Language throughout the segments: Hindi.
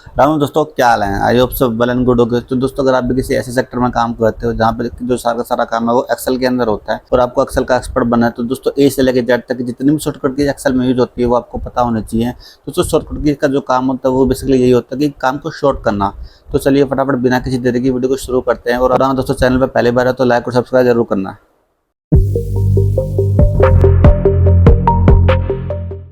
राहुल दोस्तों, क्या हाल है? आई होप सब वेल एंड गुड हो गए। तो दोस्तों, अगर आप भी किसी ऐसे सेक्टर में काम करते हो जहाँ पे जो सारा का सारा काम है वो एक्सेल के अंदर होता है और आपको एक्सेल का एक्सपर्ट बनना है, तो दोस्तों ए से लेकर जेड तक की जितनी भी शॉर्टकट की एक्सेल में यूज होती है वो आपको पता होनी चाहिए। दोस्तों, शॉर्टकट की का जो काम होता है वो बेसिकली यही होता है कि काम को शॉर्ट करना। तो चलिए फटाफट बिना किसी देरी की वीडियो को शुरू करते हैं। और हाँ दोस्तों, चैनल पर पहली बार है तो लाइक और सब्सक्राइब जरूर करना।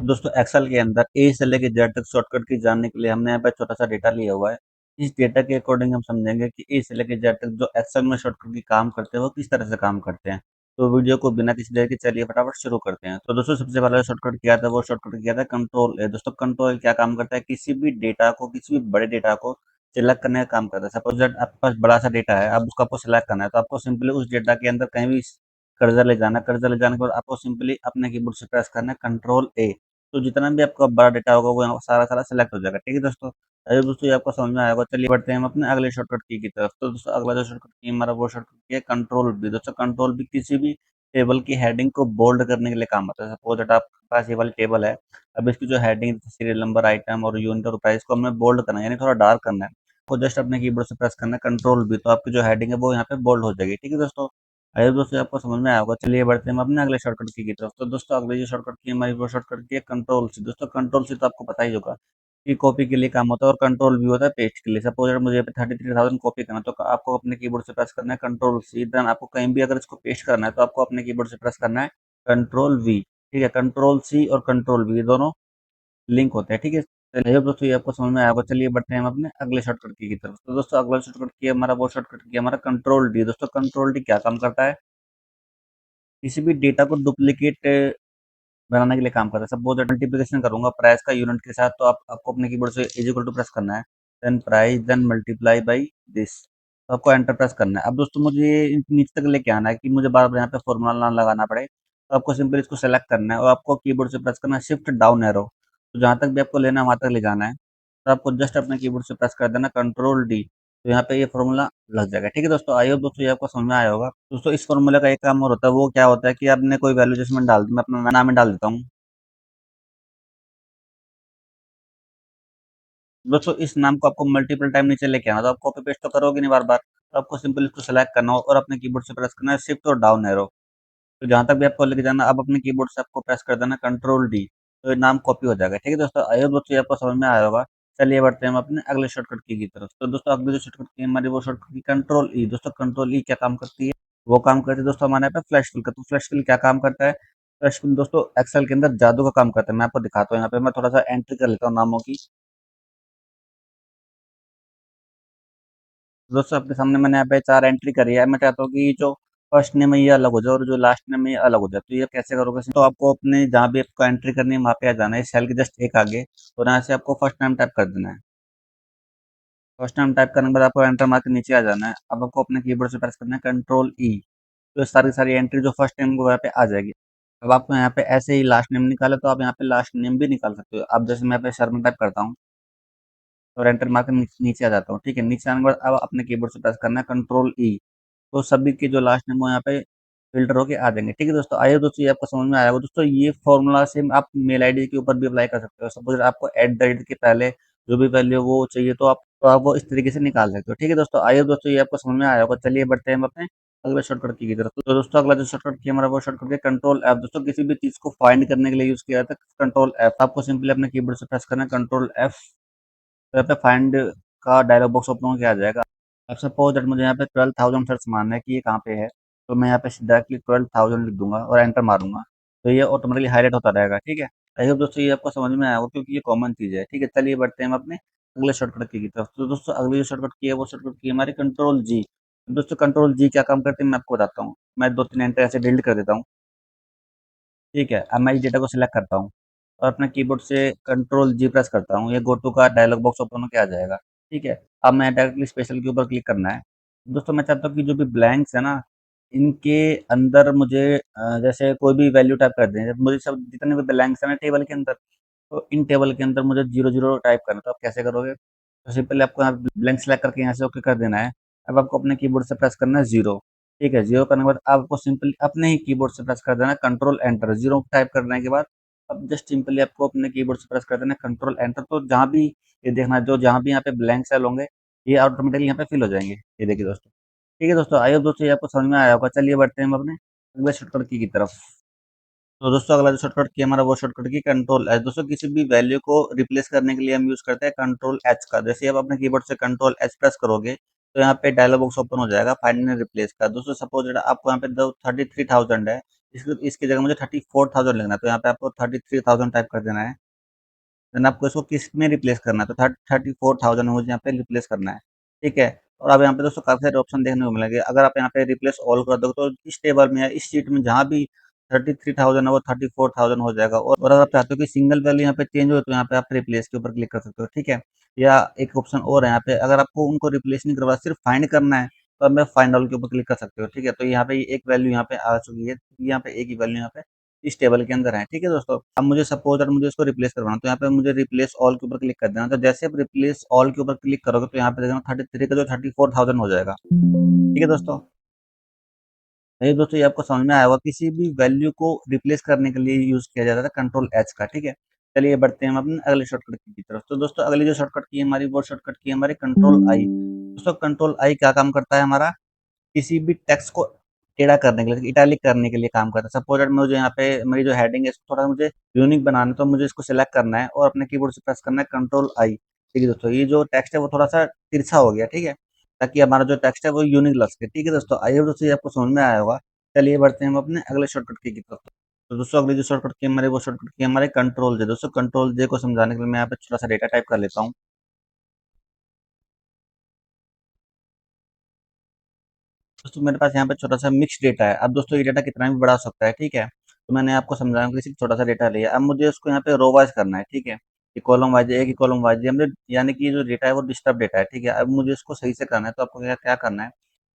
दोस्तों, एक्सेल के अंदर ए से लेकर जेड तक शॉर्टकट की जानने के लिए हमने यहाँ पे छोटा सा डेटा लिया हुआ है। इस डेटा के अकॉर्डिंग हम समझेंगे कि ए से लेकर जेड तक जो एक्सेल में शॉर्टकट की काम करते हैं वो किस तरह से काम करते हैं। तो वीडियो को बिना किसी देर के चलिए फटाफट शुरू करते हैं। तो दोस्तों, सबसे पहले शॉर्टकट किया था वो शॉर्टकट किया था कंट्रोल ए। दोस्तों, कंट्रोल क्या काम करता है? किसी भी डेटा को, किसी भी बड़े डेटा को सिलेक्ट करने का काम करता है। सपोज दैट आपके पास बड़ा सा डेटा है, अब उसको आपको सिलेक्ट करना है, तो आपको सिंपली उस डेटा के अंदर कहीं भी कर्सर ले जाना है। कर्सर ले जाने के बाद आपको सिंपली अपने कीबोर्ड से प्रेस करना है कंट्रोल ए। तो जितना भी आपका बड़ा डेटा होगा वो यहाँ सारा सारा सेलेक्ट हो जाएगा। ठीक है दोस्तों, अरे दोस्तों ये आपको समझ में आएगा। चलिए बढ़ते हैं हम अपने अगले शॉर्टकट की तरफ। तो दोस्तों, अगला जो शॉर्टकट की हमारा वो शॉर्टकट की है कंट्रोल बी। दोस्तों, कंट्रोल बी किसी भी टेबल की हेडिंग को बोल्ड करने के लिए काम आता है। सपोज दैट आपके पास ये वाली टेबल है, अब इसकी जो हेडिंग सीरियल नंबर, आइटम और यूनिट और प्राइस को हमें बोल्ड करना है, यानी थोड़ा डार्क करना है। तो जस्ट अपने कीबोर्ड से प्रेस करना है कंट्रोल बी, तो आपकी जो हेडिंग है वो यहाँ पे बोल्ड हो जाएगी। ठीक है दोस्तों, अरे दोस्तों आपको समझ में आया होगा। चलिए बढ़ते हैं हम अपने अगले शॉर्टकट की तरफ। तो दोस्तों, अगले जो शॉर्टकट की हमारी वो शॉर्टकट की है कंट्रोल सी। दोस्तों, कंट्रोल सी तो आपको पता ही होगा कि कॉपी के लिए काम होता है और कंट्रोल वी होता है पेस्ट के लिए। सपोज अगर मुझे 33,000 कॉपी करना है तो आपको अपने कीबोर्ड से प्रेस करना है कंट्रोल सी। देन आपको कहीं भी अगर इसको पेस्ट करना है तो आपको अपने कीबोर्ड से प्रेस करना है कंट्रोल वी। ठीक है, कंट्रोल सी और कंट्रोल वी दोनों लिंक होते हैं। ठीक है, चलिए दोस्तों ये आपको समझ में आया होगा। चलिए बढ़ते हैं हम अपने अगले शॉर्टकट की तरफ। तो दोस्तों, अगला शॉर्टकट की हमारा वो शॉर्टकट की हमारा कंट्रोल डी। दोस्तों, कंट्रोल डी क्या काम करता है? किसी भी डेटा को डुप्लीकेट बनाने के लिए काम करता है। सपोज मल्टीप्लिकेशन करूंगा प्राइस का यूनिट के साथ, तो आपको अपने कीबोर्ड से इज इक्वल टू प्रेस करना है, then price, then multiply by this, तो आपको एंटर प्रेस करना है। अब दोस्तों, मुझे नीचे तक लेके आना है कि मुझे बार बार यहाँ पे फॉर्मूला ना लगाना पड़े, तो आपको सिंपल इसको सेलेक्ट करना है और आपको कीबोर्ड से प्रेस करना है शिफ्ट डाउन एरो। तो जहाँ तक भी आपको लेना है वहां तक ले जाना है, तो आपको जस्ट अपने कीबोर्ड से प्रेस कर देना कंट्रोल डी, तो यहाँ पे ये फॉर्मूला लग जाएगा। ठीक है दोस्तों, आई होप दोस्तों ये आपको समझ में आया होगा। दोस्तों, इस फॉर्मूले का एक काम और होता है, वो क्या होता है कि आपने कोई वैल्यू जिसमें डाल दी, मैं अपना नाम में डाल देता हूँ। दोस्तों, इस नाम को आपको मल्टीपल टाइम नीचे लेके आना, तो आप कॉपी पेस्ट तो करोगे नहीं बार बार, तो आपको सिंपल इसको सेलेक्ट करना हो और अपने कीबोर्ड से प्रेस करना है शिफ्ट और डाउन एरो। तो जहां तक भी आपको लेके जाना, अब अपने कीबोर्ड से आपको प्रेस कर देना कंट्रोल डी, तो ये नाम कॉपी हो जाएगा। ठीक है दोस्तों, आई होप दोस्तों ये आपको समझ में आया होगा। चलिए बढ़ते हैं हम अपने अगले शॉर्टकट की तरफ। तो दोस्तों, अगली जो शॉर्टकट की हमारी वो शॉर्टकट की कंट्रोल ई। दोस्तों, कंट्रोल ई क्या काम करती है? वो काम करती है दोस्तों हमारे यहाँ पे फ्लैश फिल का। तो फ्लैश फिल क्या काम करता है? फ्लैश फिल दोस्तों एक्सेल के अंदर जादू का काम करता है। मैं आपको दिखाता हूँ, यहाँ पे मैं थोड़ा सा एंट्री कर लेता हूँ नामों की। दोस्तों, आपके सामने मैंने यहाँ पे 4 एंट्री करी है। मैं चाहता हूँ कि जो फर्स्ट नेम है ये अलग हो जाए और जो लास्ट नेम है ये अलग हो जाए। तो ये कैसे करोगे? तो आपको अपने जहाँ भी आपको एंट्री करनी है वहाँ पे आ जाना है, सेल के जस्ट एक आगे, और यहाँ से आपको फर्स्ट नेम टाइप कर देना है। फर्स्ट नेम टाइप करने के बाद आपको एंटर मार के नीचे आ जाना है। अब आपको अपने कीबोर्ड से प्रेस करना है कंट्रोल ई, तो सारी सारी एंट्री जो फर्स्ट नेम को वहाँ पे आ जाएगी। अब आपको यहाँ पे ऐसे ही लास्ट नेम निकाले तो आप यहाँ पे लास्ट नेम भी निकाल सकते हो। अब जैसे मैं यहाँ पे शर्मा टाइप करता हूँ और एंटर मार के नीचे आ जाता हूँ। ठीक है, नीचे आने के बाद अब अपने कीबोर्ड से प्रेस करना है कंट्रोल ई, तो सभी के जो लास्ट नेम वो यहाँ पे फ़िल्टर होके आ जाएँगे। ठीक है दोस्तों, आइए दोस्तों ये आपको समझ में आया होगा। दोस्तों, ये फ़ॉर्मूला सेम आप मेल आईडी के ऊपर भी अप्लाई कर सकते हो। सपोज़ आपको एट द रेट के पहले जो भी वैल्यू वो चाहिए, तो आप वो इस तरीके से निकाल सकते हो। ठीक है दोस्तों, आइए दोस्तों ये आपको समझ में आया होगा। चलिए बढ़ते हैं हम अपने अगले शॉर्टकट की तरफ। तो दोस्तों, अगला जो शॉर्टकट की हमारा वो शॉर्टकट है कंट्रोल एफ। दोस्तों, किसी भी चीज़ को फाइंड करने के लिए यूज़ किया जाता है कंट्रोल एफ। आपको सिंपली अपने कीबोर्ड से प्रेस करना है कंट्रोल एफ, तो यहाँ पे फाइंड का डायलॉग बॉक्स ओपन होके आ जाएगा। अब सपोज दैट मुझे यहाँ पे 12,000 सर्च मारना है कि ये कहाँ पे है, तो मैं यहाँ पे डायरेक्टली 12,000 लिख दूंगा और एंटर मारूंगा, तो ये ऑटोमेटिकली हाईलाइट होता रहेगा। ठीक है, आई होप दोस्तों ये आपको समझ में आया होगा क्योंकि ये कॉमन चीज़ है। ठीक है, चलिए बढ़ते हैं हम अपने अगले शॉर्टकट की तरफ। तो दोस्तों, अगली जो शॉर्टकट की है वो शॉर्टकट की है हमारी कंट्रोल जी। दोस्तों, कंट्रोल जी क्या काम करते हैं मैं आपको बताता हूँ। मैं 2-3 एंटर ऐसे डिलीट कर देता हूँ। ठीक है, अब मैं इस डेटा को सिलेक्ट करता हूँ और अपने कीबोर्ड से कंट्रोल जी प्रेस करता हूँ, ये गो टू का डायलॉग बॉक्स ओपन होकर आ जाएगा। ठीक है, अब मैं डायरेक्टली स्पेशल के ऊपर क्लिक करना है। दोस्तों, मैं चाहता हूँ कि जो भी ब्लैंक्स है ना, इनके अंदर मुझे जैसे कोई भी वैल्यू टाइप कर दें। जब मुझे सब जितने भी ब्लैंक्स है ना टेबल के अंदर, तो इन टेबल के अंदर मुझे 0-0 टाइप करना है। तो आप कैसे करोगे? तो सिंपली आपको यहाँ ब्लैंक सेलेक्ट करके यहाँ से ओके कर देना है। अब आपको अपने कीबोर्ड से प्रेस करना है 0। ठीक है, 0 करने के बाद आपको सिंपली अपने ही कीबोर्ड से प्रेस कर देना है कंट्रोल एंटर। 0 टाइप करने के बाद अब जस्ट सिंपली आपको अपने कीबोर्ड से प्रेस कर देना कंट्रोल एंटर, तो जहाँ भी ये देखना जो जहाँ भी यहाँ पे ब्लैंक सेल होंगे, ये ऑटोमेटिकली यहाँ पे फिल हो जाएंगे। ये देखिए दोस्तों। ठीक है दोस्तों, आई होप दोस्तों ये आपको समझ में आया होगा। चलिए बढ़ते हैं हम अपने अगले शॉर्टकट की तरफ। तो दोस्तों अगला जो शॉर्टकट की हमारा वो शॉर्टकट की कंट्रोल एच। दोस्तों किसी भी वैल्यू को रिप्लेस करने के लिए हम यूज करते हैं कंट्रोल एच का। जैसे आप अपने कीबोर्ड से कंट्रोल एच प्रेस करोगे तो यहाँ पे डायलॉग बॉक्स ओपन हो जाएगा फाइंड एंड रिप्लेस का। दोस्तों सपोज आपको यहाँ पे 33,000 है, इसकी जगह मुझे 34,000 लिखना है, तो यहाँ पे आपको 33,000 टाइप कर देना है। देन आपको इसको किस में रिप्लेस करना है, तो 34,000 मुझे यहाँ पे रिप्लेस करना है। ठीक है। और अब यहाँ पे दोस्तों काफी सारे ऑप्शन देखने को मिलेंगे। अगर आप यहाँ पे रिप्लेस ऑल कर दो तो इस टेबल में या इस शीट में जहाँ भी 33,000 है वो 34,000 हो जाएगा। और अगर आप चाहते हो कि सिंगल वैल्यू यहाँ पे चेंज हो तो यहाँ पे आप रिप्लेस के ऊपर क्लिक कर सकते हो। ठीक है। या एक ऑप्शन और है यहाँ पे, अगर आपको उनको रिप्लेस नहीं करवा सिर्फ फाइंड करना है तो आप फाइंड ऑल के ऊपर क्लिक कर सकते हो। ठीक है। तो यहाँ पे एक वैल्यू यहाँ पे आ चुकी है, यहाँ पे एक ही वैल्यू यहाँ पे इस टेबल के अंदर है। ठीक है दोस्तों। अब मुझे सपोज अगर मुझे इसको रिप्लेस करवाना तो यहाँ पे मुझे रिप्लेस ऑल के ऊपर क्लिक कर देना। तो जैसे आप रिप्लेस ऑल के ऊपर क्लिक करोगे तो यहाँ पे देखना 33 का जो 34,000 हो जाएगा। ठीक है दोस्तों। ये दोस्तों ये आपको समझ में आया होगा, किसी भी वैल्यू को रिप्लेस करने के लिए यूज किया जाता है कंट्रोल एच का। ठीक है। चलिए बढ़ते हैं हम अपने अगले शॉर्टकट की तरफ। तो दोस्तों अगली जो शॉर्टकट की है हमारी वो शॉर्टकट की है हमारी कंट्रोल आई। दोस्तों कंट्रोल आई क्या काम करता है हमारा, किसी भी टेक्स्ट को टेढ़ा करने के लिए, इटैलिक करने के लिए काम करता है। सपोज मुझे यहाँ पे मेरी जो हेडिंग है इसको थोड़ा मुझे यूनिक बनाना है, तो मुझे इसको सिलेक्ट करना है और अपने कीबोर्ड से प्रेस करना है कंट्रोल आई। ठीक है दोस्तों, ये जो टेक्स्ट है वो थोड़ा सा तिरछा हो गया। ठीक है। ताकि हमारा जो टेक्स्ट है वो यूनिक लग सके। ठीक है दोस्तों, आइए दोस्तों ये आपको समझ में आया होगा। चलिए बढ़ते हैं हम अपने अगले शॉर्टकट की तरफ। तो दोस्तों अगली जो शॉर्टकट की हमारे वो शॉर्टकट की हमारे कंट्रोल जे। दोस्तों कंट्रोल जे को समझाने के लिए मैं यहाँ पे छोटा सा डेटा टाइप कर लेता हूँ। दोस्तों मेरे पास यहाँ पे छोटा सा मिक्स डेटा है। अब दोस्तों ये डेटा कितना भी बड़ा हो सकता है। ठीक है। तो मैंने आपको समझाया कि सिर्फ छोटा सा डेटा लिया। अब मुझे उसको यहाँ पे रो वाइज करना है। ठीक है। ये कॉलम वाइज एक ही कॉलम वाइज हमने, यानी कि ये जो डेटा है वो डिस्टर्ब डेटा है। ठीक है। अब मुझे इसको सही से करना है तो आपको क्या क्या करना है,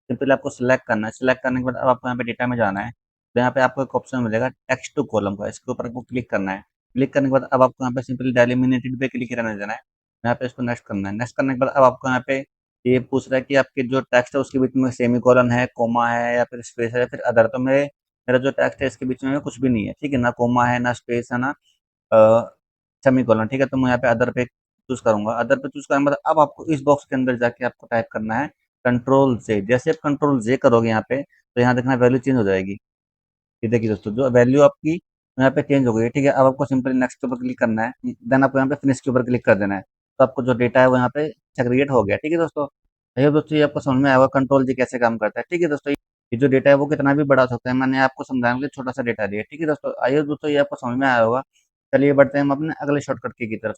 सिंपली आपको सिलेक्ट करना है। सिलेक्ट करने के बाद अब आपको यहाँ पे डेटा में जाना है, तो यहाँ पे आपको एक ऑप्शन मिलेगा टेक्स्ट टू कॉलम का, इसके ऊपर आपको क्लिक करना है। क्लिक करने के बाद अब आपको यहाँ पे सिंपली डेलिमिनेटेड पे क्लिक रहने देना है। यहाँ पे इसको नेक्स्ट करना है। नेक्स्ट करने के बाद अब आपको यहाँ पे ये पूछ रहा है कि आपके जो टेक्स्ट है उसके बीच में सेमी कॉलन है, कोमा है, या फिर स्पेस है, या फिर अदर। तो मेरा जो टेक्स्ट है इसके बीच में कुछ भी नहीं है। ठीक है। ना कोमा है, ना स्पेस है, ना सेमी कॉलन। ठीक है। तो मैं यहाँ पे अदर पे चूज करूंगा। अदर पे चूज करने के बाद अब आपको इस बॉक्स के अंदर जाके आपको टाइप करना है कंट्रोल जे। जैसे आप कंट्रोल जे करोगे यहाँ पे तो यहाँ देखना वैल्यू चेंज हो जाएगी। ये देखिए दोस्तों जो वैल्यू आपकी यहाँ पे चेंज हो गई है। ठीक है। अब आपको सिंपली नेक्स्ट के ऊपर क्लिक करना है, देन आपको यहाँ पे फिनिश के ऊपर क्लिक कर देना है। तो आपको जो डेटा है वो यहाँ पे सेग्रीगेट हो गया। ठीक है दोस्तों। भैया दोस्तों ये आपको समझ में आएगा कंट्रोल जी कैसे काम करता है। ठीक है दोस्तों, ये जो डेटा है वो कितना भी बड़ा हो सकता है, मैंने आपको समझाने के लिए छोटा सा डेटा दिया। ठीक है दोस्तों, आइए दोस्तों ये आपको समझ में आया होगा। चलिए बढ़ते हैं हम अपने अगले शॉर्टकट की तरफ।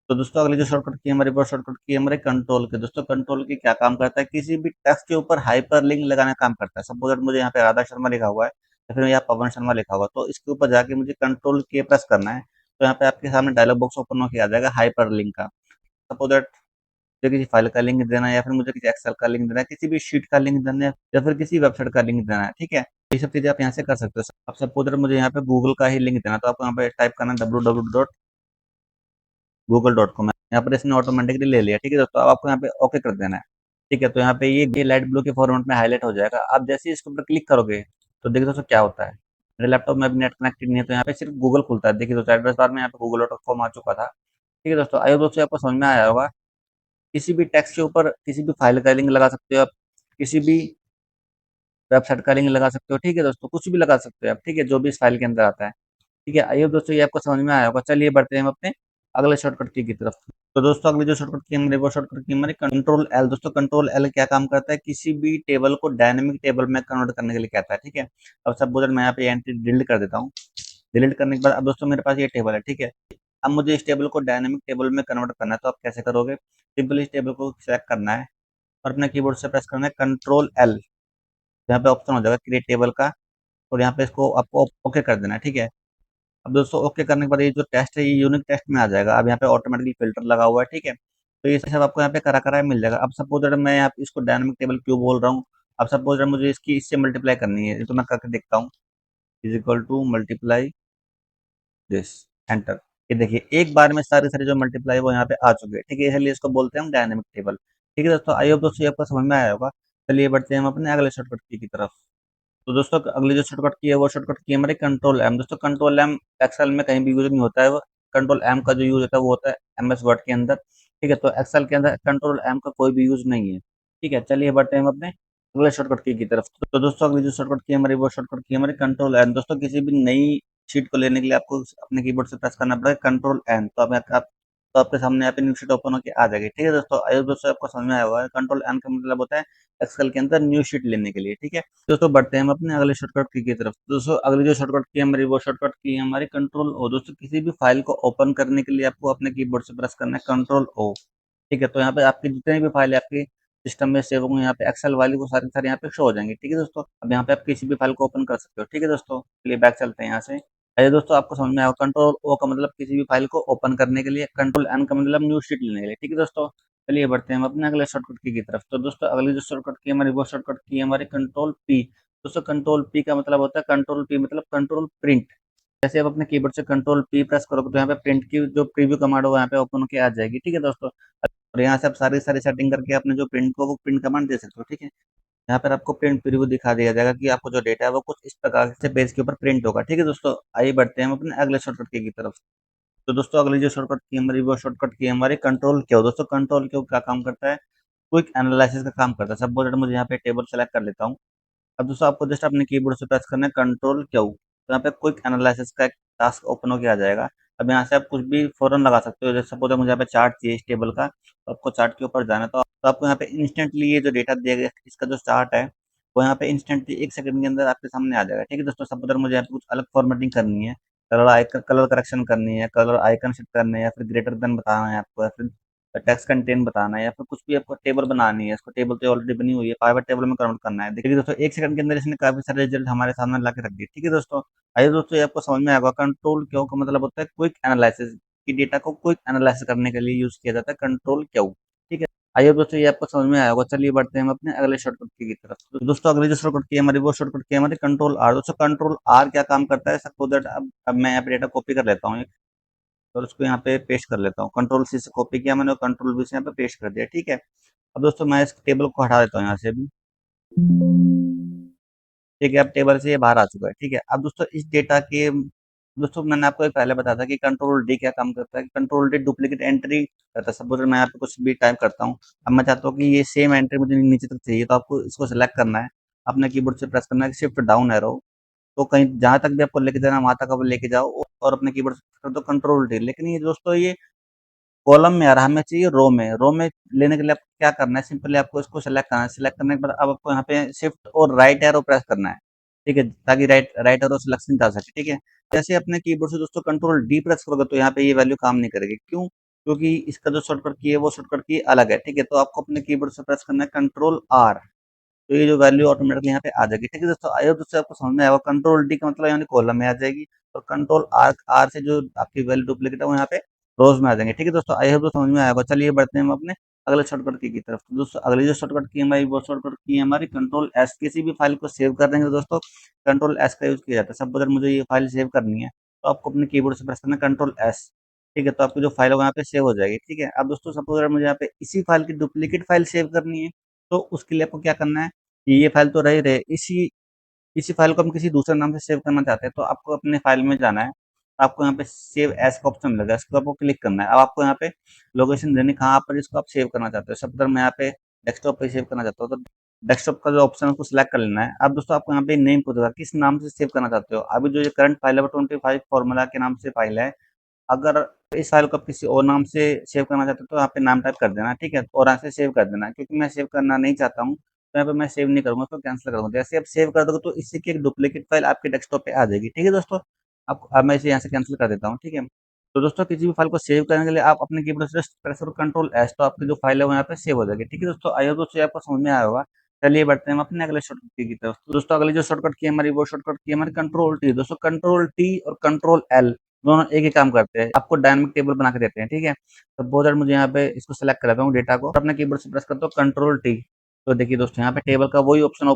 तो दोस्तों अगली जो शॉर्टकट की हमारी वो शॉर्टकट की हमारे कंट्रोल के। दोस्तों कंट्रोल की क्या काम करता है, किसी भी टेक्स्ट के ऊपर हाइपर लिंक लगाने का काम करता है। सपोज मुझे यहाँ पे राधा शर्मा लिखा हुआ है या फिर यहाँ पवन शर्मा लिखा हुआ, तो इसके ऊपर जाके मुझे कंट्रोल के प्रेस करना है। तो यहाँ पे आपके सामने डायलॉग बॉक्स ओपन होकर आ जाएगा हाइपर लिंक का। सपोज मुझे किसी फाइल का लिंक देना है, या फिर मुझे किसी एक्सेल का लिंक देना है, किसी भी शीट का लिंक देना है, या फिर किसी वेबसाइट का लिंक देना है। ठीक है। ये सब चीजें आप यहाँ से कर सकते हो। अब सपोज मुझे यहाँ पे गूगल का ही लिंक देना है, तो आपको यहाँ पे टाइप करना है www.google.com। यहाँ पर इसने ऑटोमेटिकली ले लिया। ठीक है दोस्तों, अब आपको यहाँ पे ओके कर देना है। ठीक है। तो यहाँ पे ये लाइट ब्लू के फॉर्मेट में हाईलाइट हो जाएगा। आप जैसे ही इसके ऊपर क्लिक करोगे तो देखिए दोस्तों क्या होता है, मेरे लैपटॉप में अभी नेट कनेक्टेड नहीं है तो यहाँ पे सिर्फ गूगल खुलता है। देखिए दोस्तों एड्रेस बार में यहाँ पे google.com आ चुका था। ठीक है दोस्तों, आइए दोस्तों आपको समझ में आया होगा। किसी भी टेक्स्ट के ऊपर किसी भी फाइल का लिंक लगा सकते हो आप, किसी भी वेबसाइट का लिंक लगा सकते हो। ठीक है दोस्तों, कुछ भी लगा सकते हो आप। ठीक है, जो भी इस फाइल के अंदर आता है। ठीक है, आइए दोस्तों ये आपको समझ में आया होगा। चलिए बढ़ते हैं हम अपने अगले शॉर्टकट की तरफ। तो दोस्तों अगली जो शॉर्टकट की हमारी वो शॉर्टकट की हमारी कंट्रोल एल। दोस्तों कंट्रोल एल क्या काम करता है, किसी भी टेबल को डायनेमिक टेबल में कन्वर्ट करने के लिए कहता है। ठीक है। अब सपोज मैं यहाँ पे एंट्री डिलीट कर देता हूँ। डिलीट करने के बाद अब दोस्तों मेरे पास ये टेबल है। ठीक है। अब मुझे इस टेबल को डायनेमिक टेबल में कन्वर्ट करना है, तो आप कैसे करोगे, सिंपली इस टेबल को सिलेक्ट करना है और अपने कीबोर्ड से प्रेस करना है कंट्रोल एल। यहाँ पे ऑप्शन हो जाएगा क्रिएट टेबल का, और यहाँ पे इसको आपको ओके कर देना है। ठीक है। अब दोस्तों ओके करने के बाद ये जो टेस्ट है ये यूनिक टेस्ट में आ जाएगा। अब यहाँ पे ऑटोमेटिकली फिल्टर लगा हुआ है। ठीक है। तो ये सब आपको यहाँ पे करा करा मिल जाएगा। अब सपोज अगर मैं यहाँ पे इसको डायनामिक टेबल क्यों बोल रहा हूँ, अब सपोज अगर मुझे इसकी इससे मल्टीप्लाई करनी है तो मैं करके देखता हूँ। Is equal to multiply this, enter. ये देखिए एक बार में सारे सारे जो मल्टीप्लाई वो यहाँ पे आ चुके हैं। ठीक है, इसलिए इसको बोलते हैं हम डायनामिक टेबल। ठीक है दोस्तों, आई होप दोस्तों ये आपको समझ में आया होगा। चलिए बढ़ते हैं हम अपने अगले शॉर्टकट की तरफ। तो दोस्तों अगली जो शॉर्टकट की है वो शॉर्टकट की है हमारी कंट्रोल एम। दोस्तों कंट्रोल एम एक्सेल में कहीं भी यूज नहीं होता है, वो कंट्रोल एम का जो यूज होता है वो होता है एमएस वर्ड के अंदर। ठीक है, तो एक्सेल के अंदर कंट्रोल एम का कोई भी यूज नहीं है। ठीक है, चलिए बढ़ते हैं हम अपने अगले शॉर्टकट की तरफ। तो दोस्तों अगली जो शॉर्टकट की है हमारी वो शॉर्टकट की है हमारी कंट्रोल एन। दोस्तों किसी भी नई शीट को लेने के लिए आपको अपने कीबोर्ड से प्रेस करना पड़ेगा कंट्रोल एन। तो तो आपके सामने यहाँ पे न्यू शीट ओपन होकर आ जाएगी। ठीक है दोस्तों, आई होप दोस्तों आपको समझ में आया होगा। कंट्रोल एन का मतलब होता है एक्सेल के अंदर न्यू शीट लेने के लिए। ठीक है दोस्तों, बढ़ते हैं हम अपने अगले शॉर्टकट की तरफ। दोस्तों अगली जो शॉर्टकट की है हमारी वो शॉर्टकट की है हमारी कंट्रोल ओ। दोस्तों किसी भी फाइल को ओपन करने के लिए आपको अपने कीबोर्ड से प्रेस करना है कंट्रोल ओ। ठीक है, तो यहाँ पे आपकी जितने भी फाइल है आपकी सिस्टम में सेव होंगे, यहाँ पे एक्सेल वाली वो सारी सारी यहाँ पे शो हो जाएंगी। ठीक है दोस्तों, अब यहाँ पे आप किसी भी फाइल को ओपन कर सकते हो। ठीक है दोस्तों, चलिए बैक चलते हैं यहाँ से। आइए दोस्तों, आपको समझ में आया कंट्रोल ओ का मतलब किसी भी फाइल को ओपन करने के लिए, कंट्रोल एन का मतलब न्यू शीट लेने के लिए। ठीक है दोस्तों, चलिए बढ़ते हैं हम अपने अगले शॉर्टकट की तरफ। तो दोस्तों अगली जो शॉर्टकट की है हमारी वो शॉर्टकट की है हमारी कंट्रोल पी। दोस्तों कंट्रोल पी का मतलब होता है कंट्रोल पी मतलब कंट्रोल प्रिंट। जैसे आप अपने कीबोर्ड से कंट्रोल पी प्रेस करोगे तो यहाँ पे प्रिंट की जो प्रीव्यू कमांड होगा यहाँ पे ओपन होकर आ जाएगी। ठीक है दोस्तों, और यहाँ से आप सारी सारी सेटिंग करके अपने जो प्रिंट को वो प्रिंट कमांड दे सकते हो। ठीक है, यहाँ पर आपको प्रिंट प्रीव्यू दिखा दिया जाएगा कि आपको जो डेटा है वो कुछ इस प्रकार से पेज के ऊपर प्रिंट होगा। ठीक है दोस्तों, आइए बढ़ते हैं हम अपने अगले शॉर्टकट की तरफ। तो दोस्तों अगली जो शॉर्टकट की हमारी वो शॉर्टकट की हमारी कंट्रोल क्यू। दोस्तों कंट्रोल क्यू क्या काम करता है, क्विक एनालिसिस का काम करता है। सपोज मुझे यहाँ पे टेबल सेलेक्ट कर लेता हूँ। अब दोस्तों आपको जस्ट अपने कीबोर्ड से प्रेस करना है कंट्रोल क्यू, तो यहाँ पे क्विक एनालिसिस का एक टास्क ओपन होकर आ जाएगा। अब यहाँ से आप कुछ भी फौरन लगा सकते हो। जैसे सपोज मुझे यहाँ पे चार्ट चाहिए इस टेबल का, तो आपको चार्ट के ऊपर जाना है। तो आपको यहाँ पे इंस्टेंटली ये जो डेटा दिया गया इसका जो चार्ट है वो यहाँ पे इंस्टेंटली 1 सेकंड के अंदर आपके सामने आ जाएगा। ठीक है दोस्तों, सपोज मुझे यहाँ पे कुछ अलग फॉर्मेटिंग करनी है, कलर आइकन कलर करेक्शन करनी है, कलर आइकन सेट करने हैं, या फिर ग्रेटर देन बताना है आपको, या फिर टेक्स्ट कंटेंट बताना है, या फिर कुछ भी आपको टेबल बनानी है। इसको टेबल तो ऑलरेडी बनी हुई है, पाइवट टेबल में कन्वर्ट करना है। देखिए दोस्तों 1 सेकंड के अंदर इसने काफी सारे रिजल्ट हमारे सामने ला के रख दिए। ठीक है दोस्तों, आइए दोस्तों ये आपको समझ में आएगा कंट्रोल क्यू का मतलब होता है क्विक एनालिसिस, की डेटा को क्विक एनालिसिस करने के लिए यूज किया जाता है कंट्रोल क्यू। ठीक है, आइए दोस्तों ये आपको समझ में आया होगा। चलिए बढ़ते हैं हम अपने अगले शॉर्टकट की तरफ। तो दोस्तों अगली जो शॉर्टकट की है हमारी वो शॉर्टकट की है हमारी कंट्रोल आर। दोस्तों कंट्रोल आर क्या काम करता है, सपोज दैट अब मैं यहाँ पे डेटा कॉपी कर लेता हूँ और उसको यहाँ पे पेस्ट कर लेता हूँ। कंट्रोल सी से कॉपी किया मैंने और कंट्रोल वी से यहाँ पे पेस्ट कर दिया। ठीक है, अब दोस्तों मैं इस टेबल को हटा देता हूँ यहाँ से अभी। ठीक है, अब टेबल से ये बाहर आ चुका है। ठीक है, अब दोस्तों इस डेटा के दोस्तों मैंने आपको एक पहले बताया था कि कंट्रोल डी क्या काम करता है। कंट्रोल डी डुप्लीकेट एंट्री करता है। सपोज मैं यहाँ पे कुछ भी टाइप करता हूँ, अब मैं चाहता हूँ कि ये सेम एंट्री मुझे नीचे तक चाहिए, तो आपको इसको सेलेक्ट करना है, अपने कीबोर्ड से प्रेस करना है शिफ्ट डाउन एरो। तो कहीं जहां तक भी आपको लेके जाना वहां तक आप लेके जाओ और अपने कीबोर्ड से कर दो कंट्रोल डी। लेकिन ये दोस्तों ये कॉलम में आ रहा है, हमें चाहिए रो में। रो में लेने के लिए आपको क्या करना है, सिंपली आपको इसको सेलेक्ट करना है। सेलेक्ट करने के बाद अब आपको यहाँ पे शिफ्ट और राइट एरो प्रेस करना है। ठीक है, ताकि राइट राइट एरो सिलेक्शन जा सके। ठीक है, जैसे अपने कीबोर्ड से दोस्तों कंट्रोल डी प्रेस करोगे तो यहाँ पे ये वैल्यू काम नहीं करेगी। क्यों? क्योंकि इसका जो शॉर्टकट की है वो शॉर्टकट की अलग है। ठीक है, तो आपको अपने कीबोर्ड से प्रेस करना है कंट्रोल आर, तो ये जो वैल्यू ऑटोमेटिकली यहाँ पे आ जाएगी। ठीक है दोस्तों, आई होप दोस्तों आपको समझ में आएगा। कंट्रोल डी का मतलब यानी कॉलम में आ जाएगी, और कंट्रोल आर आर से जो आपकी वैल्यू डुप्लीकेट है वो यहाँ पे रोज में आ जाएंगे। ठीक है दोस्तों, आई होप दोस्तों समझ में आएगा। चलिए बढ़ते हैं हम अपने अगले शॉर्टकट की तरफ। तो दोस्तों अगली जो शॉर्टकट की हमारी वो शॉर्टकट की है हमारी कंट्रोल एस। किसी भी फाइल को सेव करने के लिए दोस्तों कंट्रोल एस का यूज किया जाता है। सब अगर मुझे ये फाइल सेव करनी है तो आपको अपने कीबोर्ड से प्रेस करना है कंट्रोल एस। ठीक है, तो आपकी जो फाइल है वो यहाँ पे सेव हो जाएगी। ठीक है, अब दोस्तों सपोज अगर मुझे यहाँ पे इसी फाइल की डुप्लीकेट फाइल सेव करनी है तो उसके लिए आपको क्या करना है, ये फाइल तो रह ही रहे, इसी इसी फाइल को हम किसी दूसरे नाम से सेव करना चाहते हैं, तो आपको अपने फाइल में जाना है। आपको यहाँ पे सेव एज का ऑप्शन मिलेगा, इसको आपको क्लिक करना है। अब आपको यहाँ पे लोकेशन देनी कहाँ पर इसको आप सेव करना चाहते हो। सब अगर मैं यहाँ पे डेस्कटॉप पे सेव करना चाहता हूँ तो डेस्कटॉप का जो ऑप्शन है उसको सिलेक्ट कर लेना है। अब दोस्तों आपको यहाँ पे नेम पूछेगा किस नाम से सेव करना चाहते हो। अभी जो ये करंट फाइल है वो 25 फॉर्मूला के नाम से फाइल है। अगर इस फाइल को आप किसी और नाम से सेव करना चाहते हो तो यहाँ पे नाम टाइप कर देना। ठीक है, और यहाँ से सेव कर देना। क्योंकि मैं सेव करना नहीं चाहता हूँ तो यहाँ पे मैं सेव नहीं करूंगा, उसको कैंसिल करूंगा। जैसे आप सेव कर दोगे तो इसी की एक डुप्लीकेट फाइल आपके डेस्कटॉप पे आ जाएगी। ठीक है दोस्तों, अब मैं इसे यहाँ से कैंसिल कर देता हूँ। ठीक है, तो दोस्तों किसी भी फाइल को सेव करने के लिए आप अपने कीबोर्ड से प्रेस करो कंट्रोल एस, तो आपकी जो फाइल है वो यहाँ पे सेव हो जाएगी। ठीक है दोस्तों, आई होप दोस्तों ये आपको समझ में आया होगा। चलिए बढ़ते हैं हम अपने अगले शॉर्टकट की तरफ। तो दोस्तों अगली जो शॉर्टकट की है हमारी वो शॉर्टकट की है हमारी कंट्रोल टी। दोस्तों कंट्रोल टी और कंट्रोल एल दोनों एक ही काम करते हैं, आपको डायनामिक टेबल बना के देते हैं। ठीक है, तो बहुत बार मुझे यहाँ पे इसको सेलेक्ट कर लेता हूँ डेटा को, अपने कीबोर्ड से प्रेस करता हूँ कंट्रोल टी। तो देखिए दोस्तों यहाँ पे टेबल का वही ऑप्शन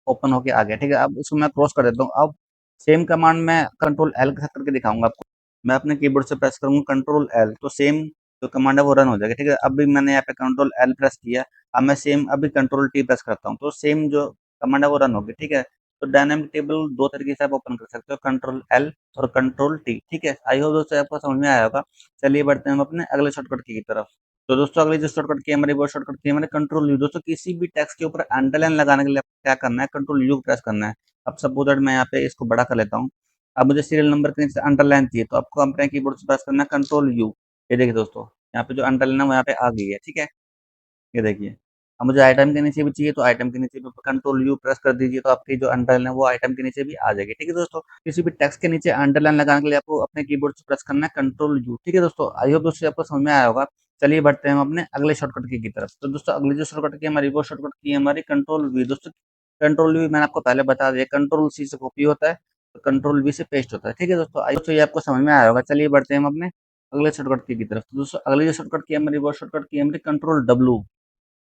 ओपन होके आ गया। ठीक है, अब इसको मैं क्रॉस कर देता हूँ। अब सेम कमांड मैं कंट्रोल एल के साथ करके दिखाऊंगा आपको। मैं अपने कीबोर्ड से प्रेस करूंगा कंट्रोल एल, तो सेम जो कमांड है वो रन हो जाएगा। ठीक है, अभी मैंने यहाँ पे कंट्रोल एल प्रेस किया, अब मैं सेम अभी कंट्रोल टी प्रेस करता हूँ तो सेम जो कमांड है वो रन होगी। ठीक है, तो डायनामिक टेबल दो तरीके से आप ओपन कर सकते हो, कंट्रोल एल और कंट्रोल टी। ठीक है, आई होप दोस्तों आपको समझ में आया होगा। चलिए बढ़ते हैं हम अपने अगले शॉर्टकट की तरफ। तो दोस्तों अगली जो शॉर्टकट की हमारी वो शॉर्टकट की हमारे कंट्रोल यू। दोस्तों किसी भी टेक्स्ट के ऊपर अंडरलाइन लगाने के लिए आपको क्या करना है, कंट्रोल यू प्रेस करना है। अब सपोज दैट मैं यहाँ पे इसको बड़ा कर लेता हूँ। अब मुझे सीरियल नंबर के नीचे अंडरलाइन चाहिए, तो आपको अपने कीबोर्ड से प्रेस करना है कंट्रोल यू। ये देखिए दोस्तों, यहाँ पे जो अंडरलाइन है वो यहाँ पे आ गई है। ठीक है, ये देखिए। अब मुझे आइटम के नीचे भी चाहिए, तो आइटम के नीचे भी कंट्रोल यू प्रेस कर दीजिए, तो आपकी जो अंडरलाइन है वो आइटम के नीचे भी आ जाएगी। ठीक है दोस्तों, किसी भी टेक्स्ट के नीचे अंडरलाइन लगाने के लिए आपको अपने कीबोर्ड से प्रेस करना है कंट्रोल यू। ठीक है दोस्तों, आई होप दोस्तों आपको समझ में आया होगा। चलिए बढ़ते हैं हम अपने अगले शॉर्टकट की तरफ। तो दोस्तों अगली जो शॉर्टकट की हमारी वो शॉर्टकट की हमारी कंट्रोल वी। दोस्तों कंट्रोल वी मैंने आपको पहले बता दिया, कंट्रोल सी से कॉपी होता है, तो कंट्रोल वी से पेस्ट होता है। ठीक है दोस्तों, आई दोस्तों ये आपको समझ में आया होगा। चलिए बढ़ते हैं हम अपने अगले शॉर्टकट की तरफ। तो दोस्तों अगली जो शॉर्टकट की हमारी वो शॉर्टकट की हमारी कंट्रोल डब्लू।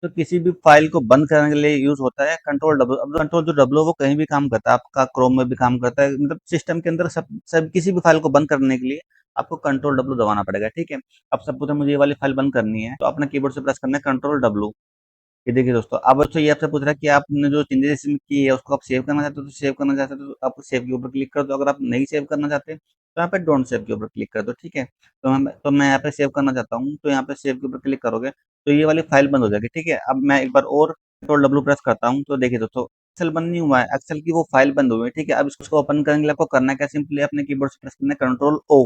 तो किसी भी फाइल को बंद करने के लिए यूज होता है कंट्रोल डब्ल्यू। अब कंट्रोल जो डब्ल्यू वो कहीं भी काम करता है, आपका क्रोम में भी काम करता है, मतलब सिस्टम के अंदर सब किसी भी फाइल को बंद करने के लिए आपको कंट्रोल डब्ल्यू दबाना पड़ेगा। ठीक है, अब सपोज मुझे ये वाली फाइल बंद करनी है, तो अपने कीबोर्ड से प्रेस करना है कंट्रोल डब्ल्यू। ये देखिए दोस्तों, अब दोस्तों ये आपसे पूछ रहा है कि आपने जो चेंजेस इसमें किए है उसको आप सेव करना चाहते हो, तो सेव करना चाहते हो तो आप सेव के ऊपर क्लिक कर दो। अगर आप नहीं सेव करना चाहते तो यहाँ पे डोंट सेव के ऊपर क्लिक कर दो। ठीक है, तो मैं यहाँ पे सेव करना चाहता हूँ, तो यहाँ पे सेव के ऊपर क्लिक करोगे तो ये वाली फाइल बंद हो जाएगी। ठीक है, अब मैं एक बार और कंट्रोल डब्ल्यू प्रेस करता हूँ, तो देखिए दोस्तों एक्सेल बंद नहीं हुआ है, एक्सेल की वो फाइल बंद हुई है। ठीक है, अब इसको ओपन करने के लिए आपको करना है क्या, सिंपली अपने कीबोर्ड से प्रेस करना है कंट्रोल ओ,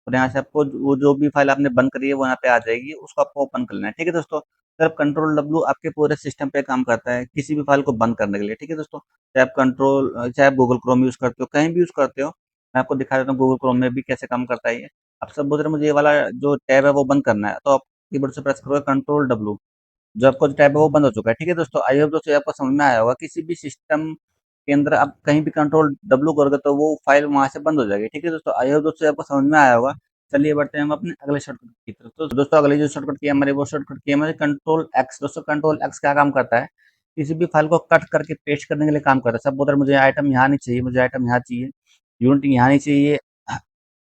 और यहाँ से आपको वो जो भी फाइल आपने बंद करी है वो यहाँ पे आ जाएगी, उसको आपको ओपन कर लेना है। ठीक है दोस्तों, सिर्फ कंट्रोल डब्ल्यू आपके पूरे सिस्टम पे काम करता है किसी भी फाइल को बंद करने के लिए। ठीक है दोस्तों, चाहे आप गूगल क्रोम यूज करते हो, कहीं भी यूज करते हो, मैं आपको दिखा देता हूँ गूगल क्रोम में भी कैसे काम करता है ये। अब सब बोल रहे मुझे ये वाला जो टैब है वो बंद करना है, तो आप कीबोर्ड से प्रेस करोगे कंट्रोल डब्ल्यू, जो आपका जो टैब है वो बंद हो चुका है। ठीक है दोस्तों, आई होप दोस्तों ये आपको समझ में आया होगा। किसी भी सिस्टम के अंदर आप कहीं भी कंट्रोल डब्ल्यू करोगे तो वो फाइल वहां से बंद हो जाएगी। ठीक है दोस्तों, आई होप दोस्तों ये आपको समझ में आया होगा। चलिए बढ़ते हैं हम अपने अगले शॉर्टकट की तरफ। तो दोस्तों अगली जो शॉर्टकट की है हमारी वो शॉर्टकट की है हमारी कंट्रोल एक्स। दोस्तों कंट्रोल एक्स क्या काम करता है, किसी भी फाइल को कट करके पेस्ट करने के लिए काम करता है। सब उधर मुझे आइटम यहाँ नहीं चाहिए, मुझे आइटम यहाँ चाहिए, यूनिट यहाँ नहीं चाहिए,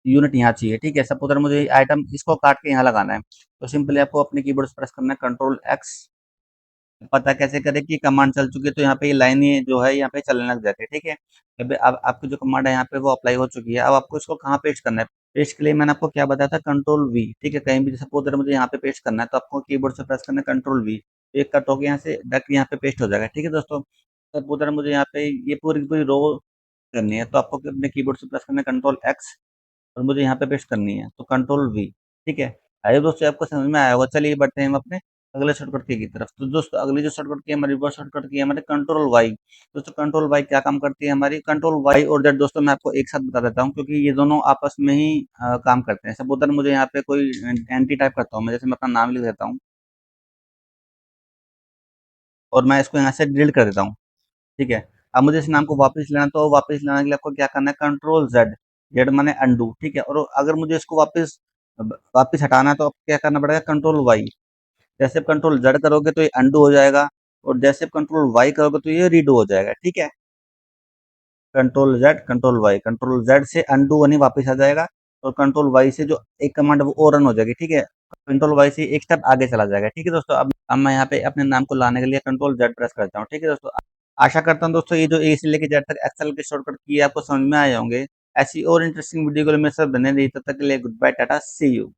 यूनिट यहाँ चाहिए। ठीक है, सब उधर मुझे आइटम इसको काट के यहाँ लगाना है, तो सिंपली आपको अपने कीबोर्ड से प्रेस करना है कंट्रोल एक्स। पता कैसे करें कि कमांड चल चुकी है, तो यहाँ पे ये लाइन ही जो है यहाँ पे चलने लग जाती है। ठीक है, अब आपकी जो कमांड है यहाँ पे वो अप्लाई हो चुकी है। अब आपको इसको कहाँ पेस्ट करना है, पेस्ट के लिए मैंने आपको क्या बताया था कंट्रोल वी। ठीक है, कहीं भी सपोज मुझे यहाँ पे पेस्ट करना है, तो आपको कीबोर्ड से प्रेस करना है कंट्रोल वी, एक कट होकर यहाँ से डायरेक्ट यहाँ पे पेस्ट हो जाएगा। ठीक है दोस्तों, सपोज मुझे यहाँ पे ये पूरी पूरी रो करनी है, तो आपको अपने कीबोर्ड से प्रेस करना है कंट्रोल एक्स, और मुझे यहाँ पे पेस्ट करनी है, तो कंट्रोल वी। ठीक है, आइए दोस्तों आपको समझ में आया होगा। चलिए बढ़ते हैं हम अपने अगले शॉर्टकट की तरफ। तो दोस्तों अगली जो शॉर्टकट की है हमारी वो शॉर्टकट की है हमारे कंट्रोल वाई। दोस्तों कंट्रोल वाई क्या काम करती है हमारी, कंट्रोल वाई और जेड दोस्तों मैं आपको एक साथ बता देता हूँ, क्योंकि ये दोनों आपस में ही काम करते हैं। सपोज मुझे यहाँ पे कोई एंटी टाइप करता हूँ मैं, जैसे मैं अपना नाम लिख देता हूँ और मैं इसको यहाँ से डिलीट कर देता हूँ। ठीक है, अब मुझे इस नाम को वापस लेना, तो वापस लाने के लिए आपको क्या करना है कंट्रोल जेड, जेड माने अंडू। ठीक है, और अगर मुझे इसको वापस वापस हटाना है तो आपको क्या करना पड़ेगा कंट्रोल वाई। जैसे आप कंट्रोल जेड करोगे तो ये अंडू हो जाएगा, और जैसे आप कंट्रोल वाई करोगे तो ये रीडू हो जाएगा। ठीक है, कंट्रोल जेड से अंडू वनी वापस आ जाएगा, और कंट्रोल वाई से जो एक कमांड वो और रन हो जाएगी। ठीक है, कंट्रोल वाई से एक स्टेप आगे चला जाएगा। ठीक है दोस्तों, अब मैं यहाँ पे अपने नाम को लाने के लिए कंट्रोल जेड प्रेस करता हूँ। ठीक है दोस्तों, आशा करता हूँ दोस्तों ये जो ए से लेके जेड तक एक्सेल के शॉर्टकट की आपको समझ में आए होंगे। ऐसी और इंटरेस्टिंग वीडियो के लिए मेरे साथ बने रहिए, तब तक के लिए good bye, tata, see you.